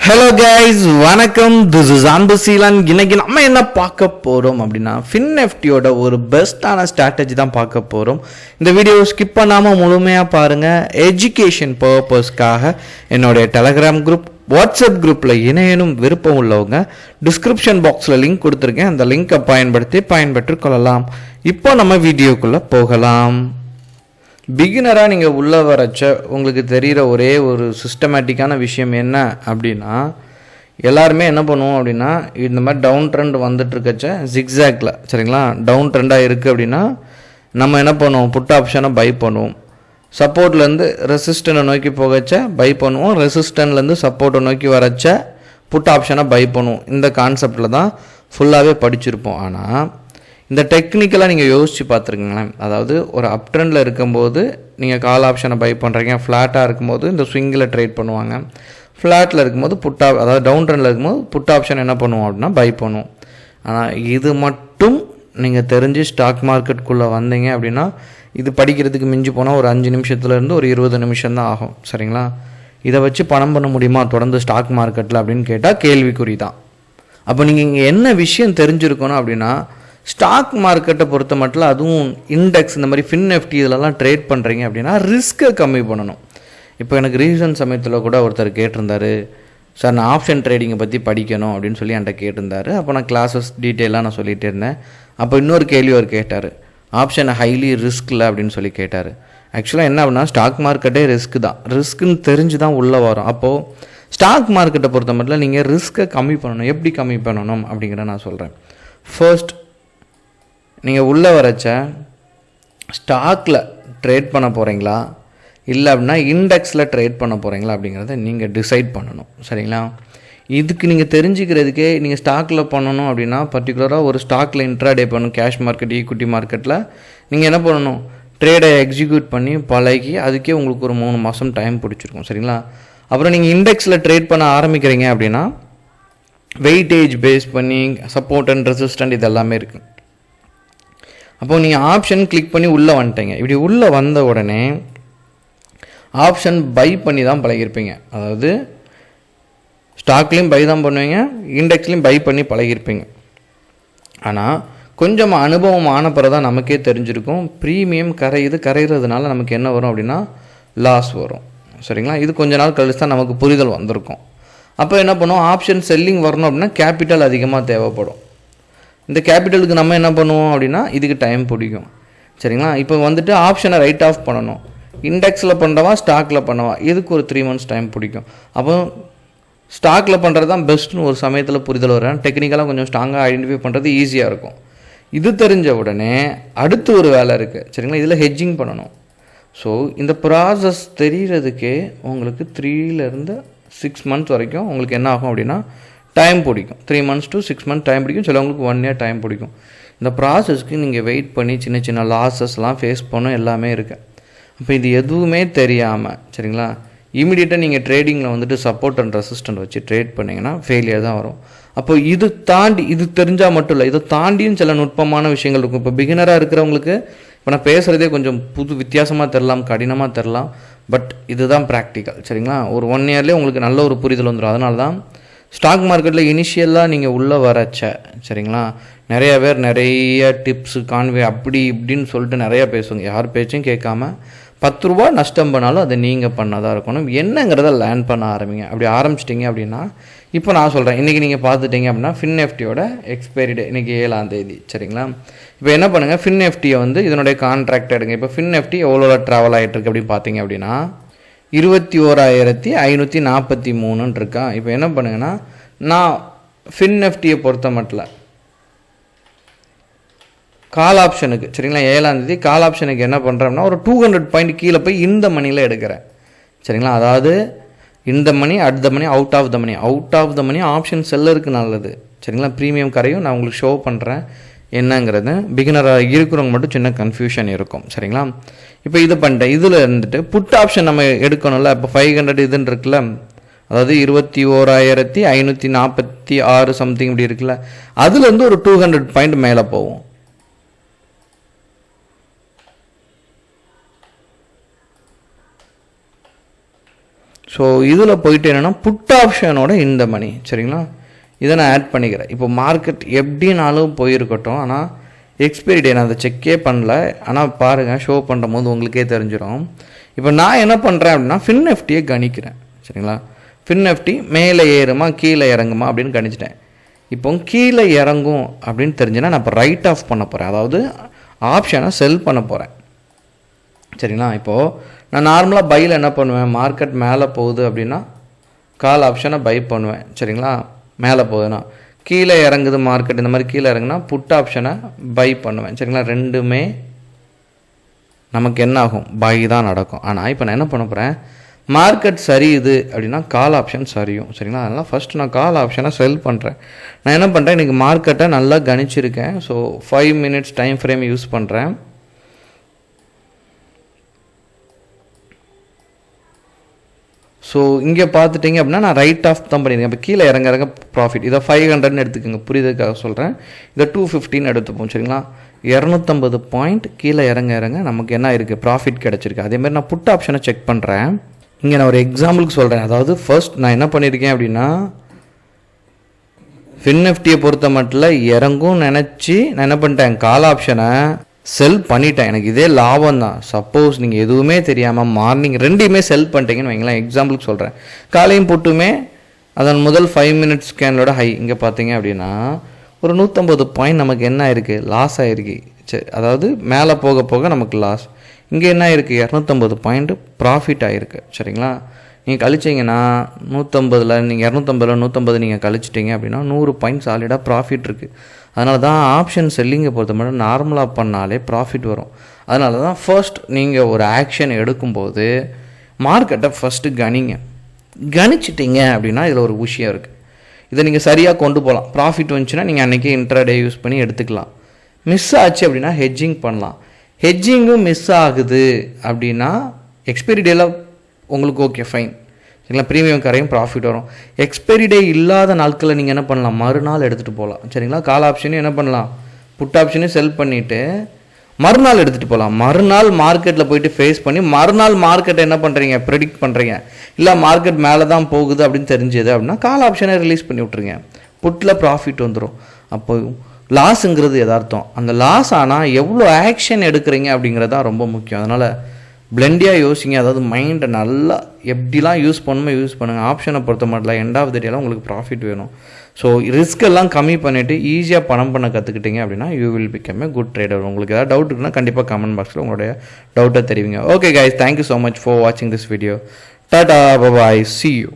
Hello guys, வணக்கம். This is அன்பு சீலன். இன்னைக்கு நம்ம என்ன பார்க்க போகிறோம் அப்படின்னா FinNiftyயோட ஒரு பெஸ்ட்டான ஸ்ட்ராட்டஜி தான் பார்க்க போகிறோம். இந்த வீடியோ ஸ்கிப் பண்ணாமல் முழுமையாக பாருங்கள். எஜுகேஷன் பர்பஸ்க்காக என்னுடைய டெலகிராம் குரூப், வாட்ஸ்அப் குரூப்பில் இணையனும் விருப்பம் உள்ளவங்க டிஸ்கிரிப்ஷன் பாக்ஸில் லிங்க் கொடுத்துருக்கேன். அந்த லிங்கை பயன்பெற்று கொள்ளலாம். இப்போ நம்ம வீடியோக்குள்ளே போகலாம். பிகினராக நீங்கள் உள்ளே வரச்ச உங்களுக்கு தெரிகிற ஒரே ஒரு சிஸ்டமேட்டிக்கான விஷயம் என்ன அப்படின்னா, எல்லாருமே என்ன பண்ணுவோம் அப்படின்னா, இந்த மாதிரி டவுன் ட்ரெண்ட் வந்துட்டுருக்கச்ச ஜிக்ஸாக்டில் சரிங்களா, டவுன் ட்ரெண்டாக இருக்குது அப்படின்னா நம்ம என்ன பண்ணுவோம், புட் ஆப்ஷனை பை பண்ணுவோம். சப்போர்ட்லேருந்து ரெசிஸ்டனை நோக்கி போகச்ச பை பண்ணுவோம், ரெசிஸ்டன்லேருந்து சப்போர்ட்டை நோக்கி வரச்ச புட் ஆப்ஷனை பை பண்ணுவோம். இந்த கான்செப்டில் தான் ஃபுல்லாகவே படிச்சிருப்போம். ஆனால் இந்த டெக்னிக்கலாக நீங்கள் யோசித்து பார்த்துருக்கீங்களேன். அதாவது ஒரு அப் ட்ரெண்டில் இருக்கும்போது நீங்கள் கால் ஆப்ஷனை பை பண்ணுறீங்க, ஃப்ளாட்டாக இருக்கும்போது இந்த ஸ்விங்கில் ட்ரேட் பண்ணுவாங்க, ஃப்ளாட்டில் இருக்கும்போது அதாவது டவுன் ட்ரெண்டில் இருக்கும்போது புட் ஆப்ஷன் என்ன பண்ணுவோம் அப்படின்னா பை பண்ணுவோம். ஆனால் இது மட்டும் நீங்கள் தெரிஞ்சு ஸ்டாக் மார்க்கெட்டுக்குள்ளே வந்தீங்க அப்படின்னா இது படிக்கிறதுக்கு மிஞ்சி போனால் ஒரு 5 நிமிஷத்துலேருந்து ஒரு 20 நிமிஷம் தான் ஆகும் சரிங்களா. இதை வச்சு பணம் பண்ண முடியுமா தொடர்ந்து ஸ்டாக் மார்க்கெட்டில் அப்படின்னு கேட்டால் கேள்விக்குறி தான். அப்போ நீங்கள் இங்கே என்ன விஷயம் தெரிஞ்சுருக்கணும் அப்படின்னா, ஸ்டாக் மார்க்கெட்டை பொறுத்த மட்டும், அதுவும் இண்டெக்ஸ் இந்த மாதிரி FinNifty இதிலலாம் ட்ரேட் பண்ணுறீங்க அப்படின்னா ரிஸ்க்கை கம்மி பண்ணணும். இப்போ எனக்கு ரீசன் சமயத்தில் கூட ஒருத்தர் கேட்டிருந்தார், சார் நான் ஆப்ஷன் ட்ரேடிங்கை பற்றி படிக்கணும் அப்படின்னு சொல்லி என்கிட்ட கேட்டிருந்தார். அப்போ நான் கிளாஸஸ் டீட்டெயிலாக நான் சொல்லிகிட்டே இருந்தேன். அப்போ இன்னொரு கேள்வி அவர் கேட்டார், ஆப்ஷன் ஹைலி ரிஸ்கில் அப்படின்னு சொல்லி கேட்டார். ஆக்சுவலாக என்ன அப்படின்னா, ஸ்டாக் மார்க்கெட்டே ரிஸ்க் தான், ரிஸ்க்குன்னு தெரிஞ்சு தான் உள்ளே வரும். அப்போது ஸ்டாக் மார்க்கெட்டை பொறுத்த மட்டும் நீங்கள் ரிஸ்க்கை கம்மி பண்ணணும். எப்படி கம்மி பண்ணணும் அப்படிங்கிற நான் சொல்கிறேன். ஃபர்ஸ்ட், நீங்கள் உள்ளே வரச்ச ஸ்டாக்கில் ட்ரேட் பண்ண போகிறீங்களா இல்லை அப்படின்னா இண்டெக்ஸில் ட்ரேட் பண்ண போகிறீங்களா அப்படிங்கிறத நீங்கள் டிசைட் பண்ணணும் சரிங்களா. இதுக்கு நீங்கள் தெரிஞ்சுக்கிறதுக்கே நீங்கள் ஸ்டாக்கில் பண்ணணும் அப்படின்னா, பர்டிகுலராக ஒரு ஸ்டாக்கில் இன்ட்ராடே பண்ணணும். கேஷ் மார்க்கெட், ஈக்விட்டி மார்க்கெட்டில் நீங்கள் என்ன பண்ணணும், ட்ரேடை எக்ஸிக்யூட் பண்ணி பழகி அதுக்கே உங்களுக்கு ஒரு 3 மாதம் டைம் பிடிச்சிருக்கும் சரிங்களா. அப்புறம் நீங்கள் இண்டெக்ஸில் ட்ரேட் பண்ண ஆரம்பிக்கிறீங்க அப்படின்னா வெயிட்டேஜ் பேஸ் பண்ணி சப்போர்ட் அண்ட் ரெசிஸ்டன்ட் இது எல்லாமே இருக்குது. அப்போது நீங்கள் ஆப்ஷன் கிளிக் பண்ணி உள்ளே வந்துட்டீங்க. இப்படி உள்ளே வந்த உடனே ஆப்ஷன் பை பண்ணி தான் பழகிருப்பீங்க. அதாவது ஸ்டாக்லேயும் பை தான் பண்ணுவீங்க, இண்டெக்ஸ்லேயும் பை பண்ணி பழகிருப்பீங்க. ஆனால் கொஞ்சம் அனுபவம் ஆன பிறகு தான் நமக்கே தெரிஞ்சிருக்கும், ப்ரீமியம் கரைகிறதுனால நமக்கு என்ன வரும் அப்படின்னா லாஸ் வரும் சரிங்களா. இது கொஞ்ச நாள் கழிச்சு தான் நமக்கு புரிதல் வந்திருக்கும். அப்போ என்ன பண்ணுவோம், ஆப்ஷன் செல்லிங் வரணும் அப்படின்னா கேபிட்டல் அதிகமாக தேவைப்படும். இந்த கேபிட்டலுக்கு நம்ம என்ன பண்ணுவோம் அப்படின்னா இதுக்கு டைம் பிடிக்கும் சரிங்களா. இப்போ வந்துட்டு ஆப்ஷனை ரைட் ஆஃப் பண்ணணும். இண்டெக்ஸில் பண்ணுறவா ஸ்டாக்கில் பண்ணவா, இதுக்கு ஒரு 3 months டைம் பிடிக்கும். அப்போ ஸ்டாக்கில் பண்ணுறது தான் பெஸ்ட்டுன்னு ஒரு சமயத்தில் புரிதல் வரும். டெக்னிக்கலாக கொஞ்சம் ஸ்ட்ராங்காக ஐடென்டிஃபை பண்ணுறது ஈஸியாக இருக்கும். இது தெரிஞ்ச உடனே அடுத்து ஒரு வேலை இருக்குது சரிங்களா, இதில் ஹெட்ஜிங் பண்ணணும். ஸோ இந்த ப்ராசஸ் தெரிகிறதுக்கே உங்களுக்கு 3 to 6 months வரைக்கும் உங்களுக்கு என்ன ஆகும் அப்படின்னா டைம் பிடிக்கும். 3 months to 6 months டைம் பிடிக்கும். சிலவங்களுக்கு 1 year டைம் பிடிக்கும். இந்த ப்ராசஸ்க்கு நீங்கள் வெயிட் பண்ணி சின்ன சின்ன லாஸஸ்லாம் ஃபேஸ் பண்ணும் எல்லாமே இருக்குது. அப்போ இது எதுவுமே தெரியாமல் சரிங்களா, இமீடியட்டாக நீங்கள் ட்ரேடிங்கில் வந்துட்டு சப்போர்ட் அண்ட் ரெசிஸ்டன்ட் வச்சு ட்ரேட் பண்ணிங்கன்னா ஃபெயிலியர் தான் வரும். அப்போ இது தாண்டி, இது தெரிஞ்சால் மட்டும் இல்லை, இதை தாண்டியும் சில நுட்பமான விஷயங்கள் இருக்கும். இப்போ பிகினராக இருக்கிறவங்களுக்கு இப்போ நான் பேசுகிறதே கொஞ்சம் வித்தியாசமாக தெரிலாம், கடினமாக தெரிலாம். பட் இதுதான் ப்ராக்டிக்கல் சரிங்களா. ஒரு 1 yearலேயே உங்களுக்கு நல்ல ஒரு புரிதல் வந்துடும். அதனால தான் ஸ்டாக் மார்க்கெட்டில் இனிஷியலாக நீங்கள் உள்ளே வரச்ச சரிங்களா, நிறைய பேர் நிறைய டிப்ஸு கான்வே அப்படி இப்படின்னு சொல்லிட்டு நிறையா பேசுவாங்க. யார் பேச்சும் கேட்காம 10 ரூபா நஷ்டம் பண்ணாலும் அதை நீங்கள் பண்ணதாக இருக்கணும். என்னங்கிறத லேர்ன் பண்ண ஆரம்பிங்க. அப்படி ஆரம்பிச்சிட்டிங்க அப்படின்னா, இப்போ நான் சொல்கிறேன், இன்றைக்கி நீங்கள் பார்த்துட்டிங்க அப்படின்னா FinNiftyயோட எக்ஸ்பைரி டே இன்றைக்கி 7ஆம் தேதி சரிங்களா. இப்போ என்ன பண்ணுங்கள், FinNiftyயை வந்து இதனுடைய கான்ட்ராக்ட் எடுங்க. இப்போ FinNifty எவ்வளோ ட்ராவல் ஆகிட்டுருக்கு அப்படின்னு பார்த்தீங்க அப்படின்னா 21,543 இருக்கா. இப்போ என்ன பண்ணுங்கன்னா, நான் FinNiftyயை பொறுத்த மட்டும் கால் ஆப்ஷனுக்கு சரிங்களா, 7ஆம் தேதி கால் ஆப்ஷனுக்கு என்ன பண்ணுறோம்னா ஒரு 200 பாயிண்ட் கீழே போய் இந்த மணியில் எடுக்கிறேன் சரிங்களா. அதாவது இந்த money at the money out of the money option செல்லருக்கு நல்லது சரிங்களா. ப்ரீமியம் கரையும் நான் உங்களுக்கு ஷோ பண்ணுறேன் என்னங்கிறது. பிகினராக இருக்கிறவங்க மட்டும் சின்ன கன்ஃபியூஷன் இருக்கும் சரிங்களா. இப்போ இது பண்ணிட்டேன். இதில் இருந்துட்டு புட் ஆப்ஷன் நம்ம எடுக்கணும்ல. இப்போ 500 இதுன்னு இருக்குல்ல, அதாவது 21,546 சம்திங் இப்படி இருக்குல்ல, அதுலேருந்து ஒரு 200 பாயிண்ட் மேலே போகும். ஸோ இதில் போயிட்டு என்னென்னா புட் ஆப்ஷனோட இந்த மணி சரிங்களா, இதை நான் ஆட் பண்ணிக்கிறேன். இப்போ மார்க்கெட் எப்படினாலும் போயிருக்கட்டும், ஆனால் எக்ஸ்பைரி டே நான் அதை செக்கே பண்ணல. ஆனால் பாருங்கள், ஷோ பண்ணுற போது உங்களுக்கே தெரிஞ்சிடும். இப்போ நான் என்ன பண்ணுறேன் அப்படின்னா FinNiftyயை கணிக்கிறேன் சரிங்களா. FinNifty மேலே ஏறுமா கீழே இறங்குமா அப்படின்னு கணிச்சிட்டேன். இப்போ கீழே இறங்கும் அப்படின்னு தெரிஞ்சுன்னா நான் இப்போ ரைட் ஆஃப் பண்ண போகிறேன், அதாவது ஆப்ஷனை செல் பண்ண போகிறேன் சரிங்களா. இப்போது நான் நார்மலாக பையில் என்ன பண்ணுவேன், மார்க்கெட் மேலே போகுது அப்படின்னா கால் ஆப்ஷனை பை பண்ணுவேன் சரிங்களா. மேலே போகுதுன்னா, கீழே இறங்குது மார்க்கெட் இந்த மாதிரி கீழே இறங்குனா புட் ஆப்ஷனை பை பண்ணுவேன் சரிங்களா. ரெண்டுமே நமக்கு என்ன ஆகும், பை தான் நடக்கும். ஆனால் இப்போ நான் என்ன பண்ண போகிறேன், மார்க்கெட் சரியுது அப்படின்னா கால் ஆப்ஷன் சரியும் சரிங்களா. அதனால் ஃபஸ்ட்டு நான் கால் ஆப்ஷனை செல் பண்ணுறேன். நான் என்ன பண்ணுறேன், இன்றைக்கி மார்க்கெட்டை நல்லா கணிச்சிருக்கேன். So 5 minutes time frame use பண்ணுறேன். ஸோ இங்கே பார்த்துட்டிங்க அப்படின்னா நான் ரைட் ஆஃப் தான் பண்ணியிருக்கேன். இப்போ கீழே இறங்க ப்ராஃபிட் இதை 500ன்னு எடுத்துக்கோங்க, புரியுதுக்காக சொல்கிறேன். இதை 215 எடுத்துப்போம் சரிங்களா. 250 பாயிண்ட் கீழே இறங்க நமக்கு என்ன இருக்குது, ப்ராஃபிட் கிடச்சிருக்கு. அதேமாதிரி நான் புட் ஆப்ஷனை செக் பண்ணுறேன். இங்கே நான் ஒரு எக்ஸாம்பிளுக்கு சொல்கிறேன். அதாவது ஃபர்ஸ்ட் நான் என்ன பண்ணியிருக்கேன் அப்படின்னா FinNiftyயை பொறுத்த மட்டும் இறங்கும் நினச்சி நான் என்ன பண்ணிட்டேன், கால் ஆப்ஷனை செல் பண்ணிட்டேன். எனக்கு இதே லாபம் தான். சப்போஸ் நீங்கள் எதுவுமே தெரியாமல் மார்னிங் ரெண்டையுமே செல் பண்ணிட்டீங்கன்னு வைங்களேன், எக்ஸாம்பிளுக்கு சொல்கிறேன். காலையும் போட்டுமே அதன் முதல் 5 minutes ஸ்கேனோட ஹை இங்கே பார்த்தீங்க அப்படின்னா ஒரு 150 பாயிண்ட் நமக்கு என்ன ஆயிருக்கு, லாஸ் ஆகிருக்கு. சரி, அதாவது மேலே போக போக நமக்கு லாஸ். இங்கே என்ன இருக்குது, 250 பாயிண்ட் ப்ராஃபிட் ஆகிருக்கு சரிங்களா. நீங்கள் கழிச்சிங்கன்னா 150ல் நீங்கள் 250ல் 150 நீங்கள் கழிச்சிட்டிங்க அப்படின்னா 100 பாயிண்ட் சாலிடாக ப்ராஃபிட் இருக்குது. அதனால தான் ஆப்ஷன் செல்லிங்கை பொறுத்த மட்டும் நார்மலாக பண்ணாலே ப்ராஃபிட் வரும். அதனால தான் ஃபர்ஸ்ட் நீங்கள் ஒரு ஆக்ஷன் எடுக்கும்போது மார்க்கெட்டை ஃபஸ்ட்டு கணிச்சிட்டிங்க அப்படின்னா இதில் ஒரு விஷயம் இருக்குது. இதை நீங்கள் சரியாக கொண்டு போகலாம். ப்ராஃபிட் வந்துச்சுன்னா நீங்கள் அன்றைக்கி இன்ட்ராடே யூஸ் பண்ணி எடுத்துக்கலாம். மிஸ் ஆச்சு அப்படின்னா ஹெட்ஜிங் பண்ணலாம். ஹெட்ஜிங்கும் மிஸ் ஆகுது அப்படின்னா எக்ஸ்பைரி டேயில் உங்களுக்கு ஓகே ஃபைன் சரிங்களா, ப்ரீமியம் கரையும் ப்ராஃபிட் வரும். எக்ஸ்பைரி டே இல்லாத நாட்களில் நீங்கள் என்ன பண்ணலாம், மறுநாள் எடுத்துகிட்டு போகலாம் சரிங்களா. கால் ஆப்ஷனையும் என்ன பண்ணலாம், புட் ஆப்ஷனையும் செல் பண்ணிவிட்டு மறுநாள் எடுத்துகிட்டு போகலாம். மறுநாள் மார்க்கெட்டில் போயிட்டு ஃபேஸ் பண்ணி மறுநாள் மார்க்கெட்டை என்ன பண்ணுறீங்க, ப்ரெடிக்ட் பண்ணுறீங்க. இல்லை மார்க்கெட் மேலே தான் போகுது அப்படின்னு தெரிஞ்சது அப்படின்னா கால் ஆப்ஷனை ரிலீஸ் பண்ணி விட்ருங்க. புட்டில் ப்ராஃபிட் வந்துடும். அப்போ லாஸுங்கிறது எதார்த்தம். அந்த லாஸ் ஆனால் எவ்வளோ ஆக்ஷன் எடுக்கிறீங்க அப்படிங்கிறது தான் ரொம்ப முக்கியம். அதனால் பிளெண்டியாக யோசிங்க. அதாவது மைண்டை நல்லா எப்படிலாம் யூஸ் பண்ணுங்கள். ஆப்ஷனை பொறுத்த மட்டும் எண்ட் ஆஃப் த டேலாம் உங்களுக்கு ப்ராஃபிட் வேணும். ஸோ ரிஸ்க்கெல்லாம் கம்மி பண்ணிவிட்டு ஈஸியாக பணம் பண்ண கற்றுக்கிட்டீங்க அப்படின்னா you will become a good trader. உங்களுக்கு ஏதாவது டவுட் இருக்குன்னா கண்டிப்பாக கமெண்ட் பாக்ஸில் உங்களுடைய டவுட்டை தெரிவிங்க. Okay guys, thank you so much for வாட்சிங் திஸ் வீடியோ. டாடா, பாய், see you.